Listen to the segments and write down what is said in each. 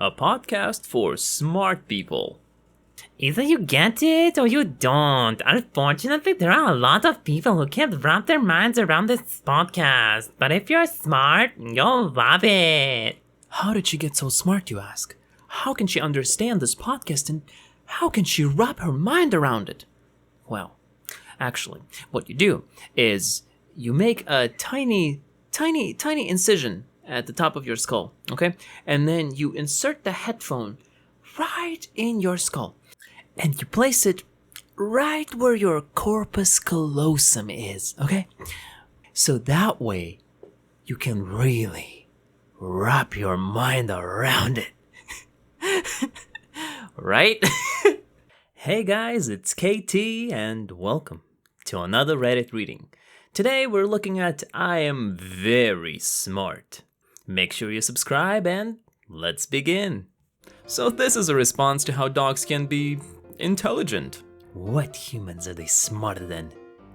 a podcast for smart people. Either you get it or you don't. Unfortunately, there are a lot of people who can't wrap their minds around this podcast. But if you're smart, you'll love it. How did she get so smart, you ask? How can she understand this podcast and how can she wrap her mind around it? Well, actually, what you do is you make a tiny incision at the top of your skull, okay? And then you insert the headphone right in your skull. And you place it right where your corpus callosum is, okay? So that way, you can really wrap your mind around it. Right? Hey guys, it's KT and welcome to another Reddit reading. Today we're looking at I Am Very Smart. Make sure you subscribe and let's begin. So this is a response to how dogs can be intelligent. What humans are they smarter than?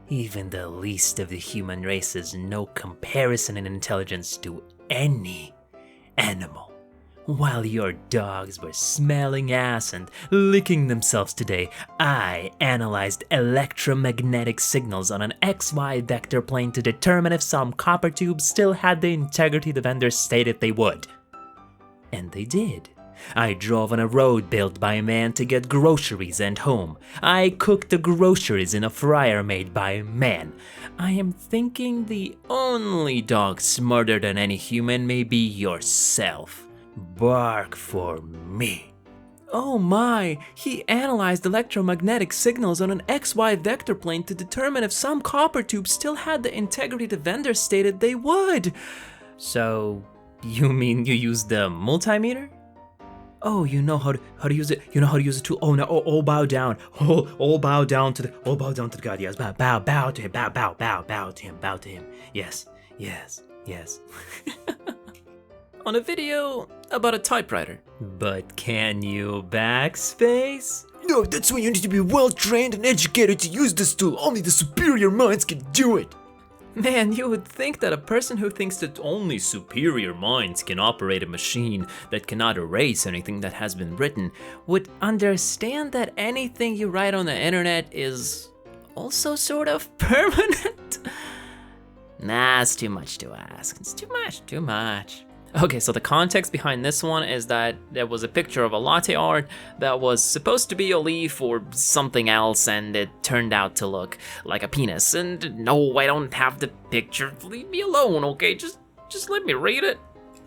Even the least of the human race is no comparison in intelligence to any animal. While your dogs were smelling ass and licking themselves today, I analyzed electromagnetic signals on an XY vector plane to determine if some copper tubes still had the integrity the vendor stated they would. And they did. I drove on a road built by a man to get groceries and home. I cooked the groceries in a fryer made by a man. I am thinking the only dog smarter than any human may be yourself. Bark for me. Oh my, he analyzed electromagnetic signals on an XY vector plane to determine if some copper tubes still had the integrity the vendor stated they would. So, you mean you used the multimeter? Oh, you know how to use it. You know how to use it too. Oh no! Oh, bow down. Oh, bow down to the God. Yes, bow to him. Bow to him. Yes. On a video about a typewriter. But can you backspace? No, that's why you need to be well trained and educated to use this tool. Only the superior minds can do it. Man, you would think that a person who thinks that only superior minds can operate a machine that cannot erase anything that has been written would understand that anything you write on the internet is also sort of permanent. Nah, it's too much to ask. It's too much. Okay, so the context behind this one is that there was a picture of a latte art that was supposed to be a leaf or something else, and it turned out to look like a penis. And no, I don't have the picture. Leave me alone, okay? Just let me read it.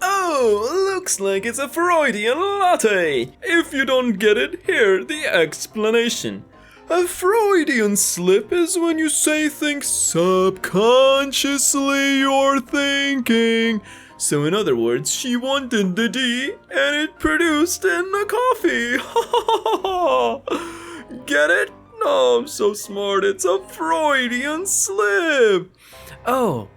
Oh, looks like it's a Freudian latte. If you don't get it, here the explanation. A Freudian slip is when you say things subconsciously you're thinking. So in other words, she wanted the D and it produced in the coffee. Get it? No, I'm so smart. It's a Freudian slip. Oh,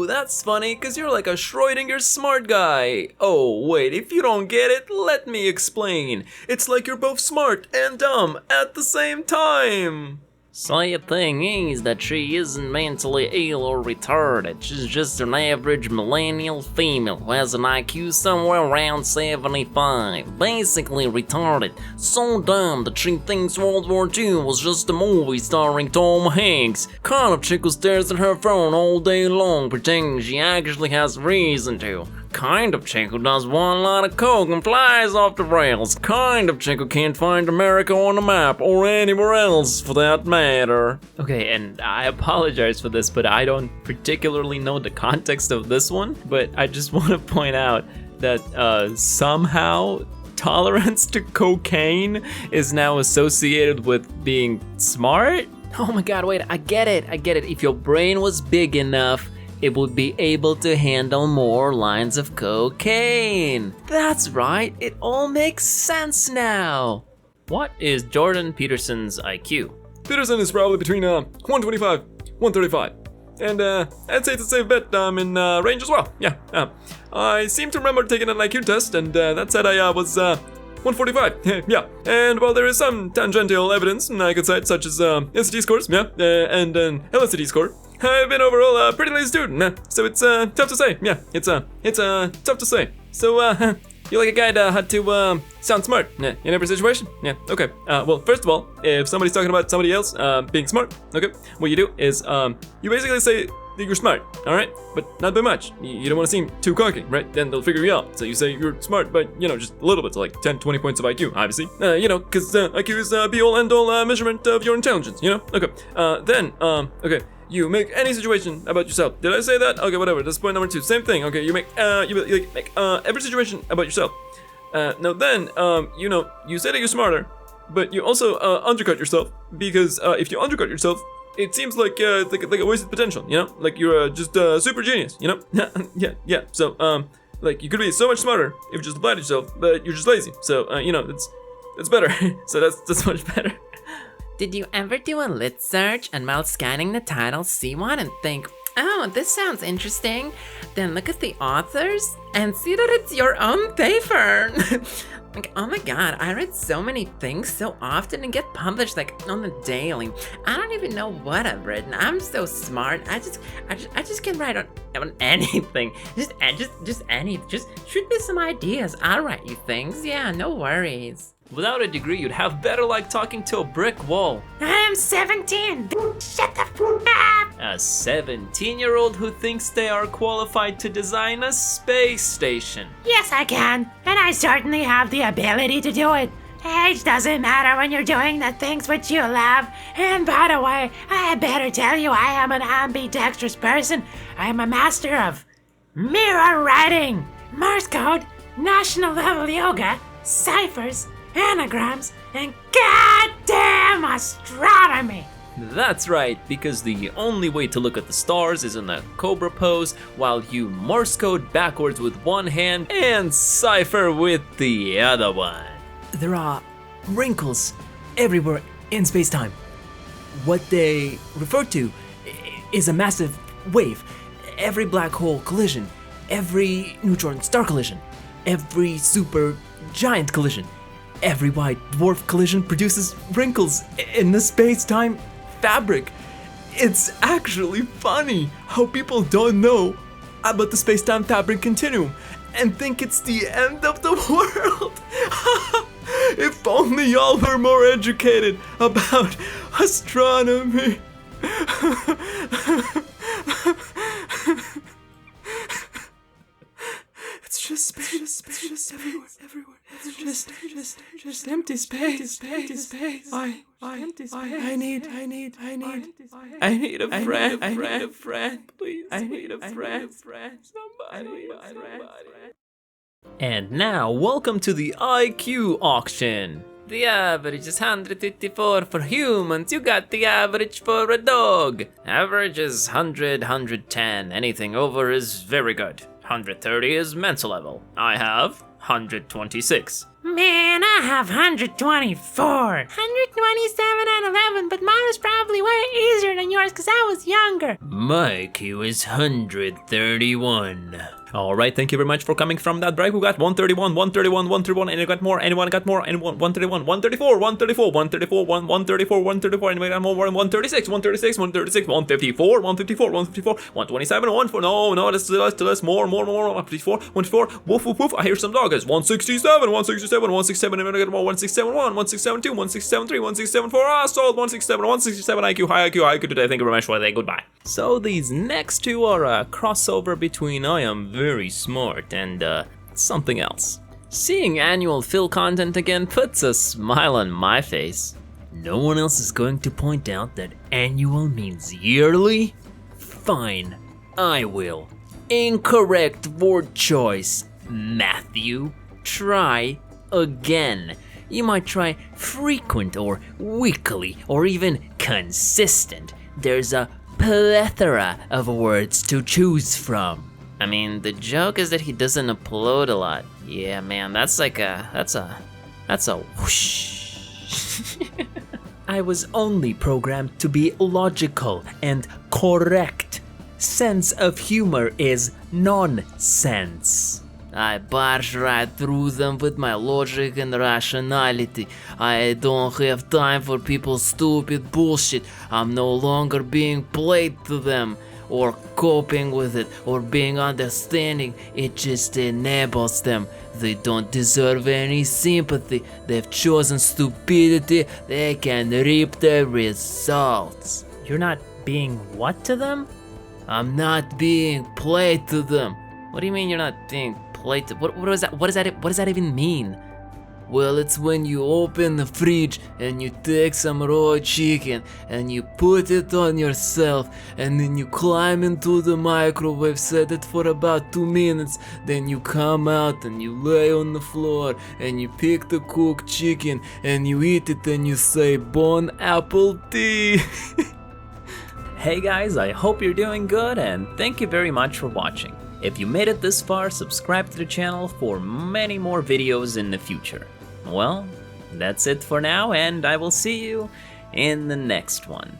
that's funny, cause you're like a Schrödinger smart guy. Oh, wait, if you don't get it, let me explain. It's like you're both smart and dumb at the same time. So the thing is that she isn't mentally ill or retarded. She's just an average millennial female who has an IQ somewhere around 75. Basically retarded. So dumb that she thinks World War II was just a movie starring Tom Hanks. Kind of chick who stares at her phone all day long pretending she actually has reason to. Kind of chick who does one line of coke and flies off the rails. Kind of chick who can't find America on the map or anywhere else for that matter. Okay, and I apologize for this, but I don't particularly know the context of this one. But I just want to point out that somehow tolerance to cocaine is now associated with being smart. Oh my god, wait, I get it. If your brain was big enough, it would be able to handle more lines of cocaine. That's right, it all makes sense now. What is Jordan Peterson's IQ? Peterson is probably between 125, 135. And I'd say it's a safe bet I'm in range as well. Yeah. I seem to remember taking an IQ test, and that said I was 145. Yeah. And while there is some tangential evidence I could cite, such as SAT scores, and an LSAT score, I've been overall a pretty lazy student, so it's tough to say. Yeah, it's tough to say. So You like a guy that had to sound smart in every situation? Yeah, okay. Well, first of all, if somebody's talking about somebody else being smart, okay, what you do is you basically say that you're smart, all right? But not by much. You don't want to seem too cocky, right? Then they'll figure you out. So you say you're smart, but, just a little bit, so like 10, 20 points of IQ, obviously. Because IQ is be-all, end-all measurement of your intelligence, Okay. Okay. You make any situation about yourself. Did I say that? Okay, whatever. That's point number 2. Same thing. Okay, you make every situation about yourself. Now then, you say that you're smarter, but you also undercut yourself, because if you undercut yourself, it seems like a wasted potential. Like you're just super genius. Yeah. So you could be so much smarter if you just applied yourself, but you're just lazy. So that's better. So that's much better. Did you ever do a lit search and while scanning the title see one and think, oh, this sounds interesting? Then look at the authors and see that it's your own paper. Like, oh my god, I read so many things so often and get published like on the daily. I don't even know what I've written. I'm so smart. I just can write on anything. Just anything. Just shoot me some ideas. I'll write you things. Yeah, no worries. Without a degree, you'd have better like talking to a brick wall. I am 17. Shut the f up. A 17-year-old who thinks they are qualified to design a space station. Yes, I can, and I certainly have the ability to do it. Age doesn't matter when you're doing the things which you love. And by the way, I better tell you I am an ambidextrous person. I am a master of mirror writing, Morse code, national level yoga, ciphers, anagrams, and goddamn astronomy! That's right, because the only way to look at the stars is in the cobra pose, while you Morse code backwards with one hand and cipher with the other one. There are wrinkles everywhere in space-time. What they refer to is a massive wave. Every black hole collision, every neutron star collision, every super giant collision, every white dwarf collision produces wrinkles in the space-time fabric. It's actually funny how people don't know about the space-time fabric continuum and think it's the end of the world. If only y'all were more educated about astronomy. It's just space, just everywhere. It's just empty space. I need a friend, please. I need a friend. Somebody. And now, welcome to the IQ auction. The average is 154 for humans. You got the average for a dog. Average is 100, 110. Anything over is very good. 130 is mental level. I have 126. Man, I have 124. 127 and 11, but mine was probably way easier than yours because I was younger. My IQ is 131. Alright, thank you very much for coming from that break. We got 131, 131, 131, and you got more, anyone got more, and 131, 134, 134, 134, 134, 134, anyone got more, 136, 136, 136, 154, 154, 154, 127, 154, no, that's more, 154, 154, woof, I hear some doggers, 167, 167, anyone got more, 167, 167, 167, 167, sold, 167 IQ, high IQ today, thank you very much for that, goodbye. So these next two are a crossover between IamVerySmart and something else. Seeing annual Phil content again puts a smile on my face. No one else is going to point out that annual means yearly? Fine, I will. Incorrect word choice, Matthew. Try again. You might try frequent or weekly or even consistent. There's a plethora of words to choose from. I mean, the joke is that he doesn't upload a lot. Yeah, man, that's a whoosh. I was only programmed to be logical and correct. Sense of humor is nonsense. I barge right through them with my logic and rationality. I don't have time for people's stupid bullshit. I'm no longer being played to them, or coping with it, or being understanding. It just enables them. They don't deserve any sympathy. They've chosen stupidity. They can reap the results. You're not being what to them? I'm not being played to them. What do you mean you're not being played to? What is that? What does that even mean? Well, it's when you open the fridge and you take some raw chicken and you put it on yourself and then you climb into the microwave, set it for about 2 minutes, then you come out and you lay on the floor and you pick the cooked chicken and you eat it and you say bon appetit. Hey guys, I hope you're doing good and thank you very much for watching. If you made it this far, subscribe to the channel for many more videos in the future. Well, that's it for now, and I will see you in the next one.